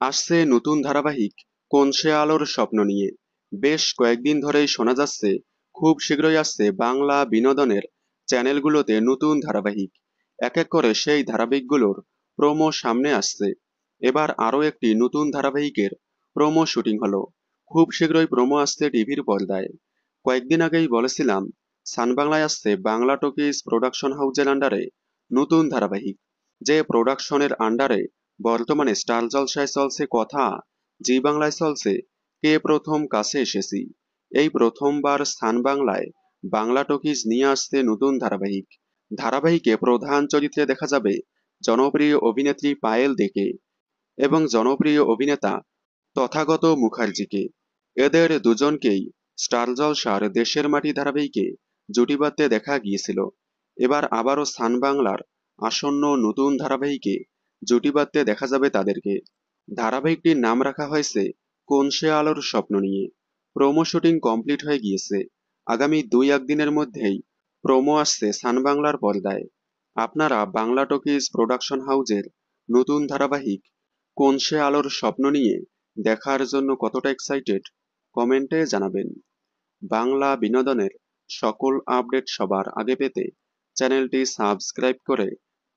আসছে নতুন ধারাবাহিক কোন সে আলোর স্বপ্ন নিয়ে। বেশ কয়েকদিন ধরেই শোনা যাচ্ছে খুব শীঘ্রই আসছে বাংলা বিনোদনের চ্যানেলগুলোতে নতুন ধারাবাহিক। এক এক করে সেই ধারাবাহিকগুলোর প্রোমো সামনে আসছে। এবার আরও একটি নতুন ধারাবাহিকের প্রোমো শুটিং হলো। খুব শীঘ্রই প্রোমো আসছে টিভির পর্দায়। কয়েকদিন আগেই বলেছিলাম সান বাংলায় আসছে বাংলা টকিজ প্রোডাকশন হাউজের আন্ডারে নতুন ধারাবাহিক। যে প্রোডাকশনের আন্ডারে বর্তমানে স্টার জলসায় চলছে কথা, জি বাংলায় চলছে কে প্রথম কাছে এসেছি। এই প্রথমবার স্থান বাংলায় বাংলা টকিজ নিয়ে আসছে নতুন ধারাবাহিক। ধারাবাহিকে প্রধান চরিত্রে দেখা যাবে জনপ্রিয় অভিনেত্রী পায়েল দেকে এবং জনপ্রিয় অভিনেতা তথাগত মুখার্জিকে। এদের দুজনকেই স্টার জলসার দেশের মাটি ধারাবাহিকে জুটি বাঁধতে দেখা গিয়েছিল। এবার আবারও স্থান বাংলার আসন্ন নতুন ধারাবাহিকে জুটি বাঁধতে দেখা যাবে তাদেরকে। ধারাবাহিকটির নাম রাখা হয়েছে কোন সে আলোর স্বপ্ন নিয়ে। প্রোমো শুটিং কমপ্লিট হয়ে গিয়েছে। আগামী 2-1 দিনের মধ্যেই প্রোমো আসছে সান বাংলার পর্দায়। আপনারা বাংলা টকিজ প্রোডাকশন হাউজের নতুন ধারাবাহিক কোন সে আলোর স্বপ্ন নিয়ে দেখার জন্য কতটা এক্সাইটেড কমেন্টে জানাবেন। বাংলা বিনোদনের সকল আপডেট সবার আগে পেতে চ্যানেলটি সাবস্ক্রাইব করে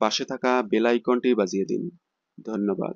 পাশে থাকা বেল আইকনটি বাজিয়ে দিন। ধন্যবাদ।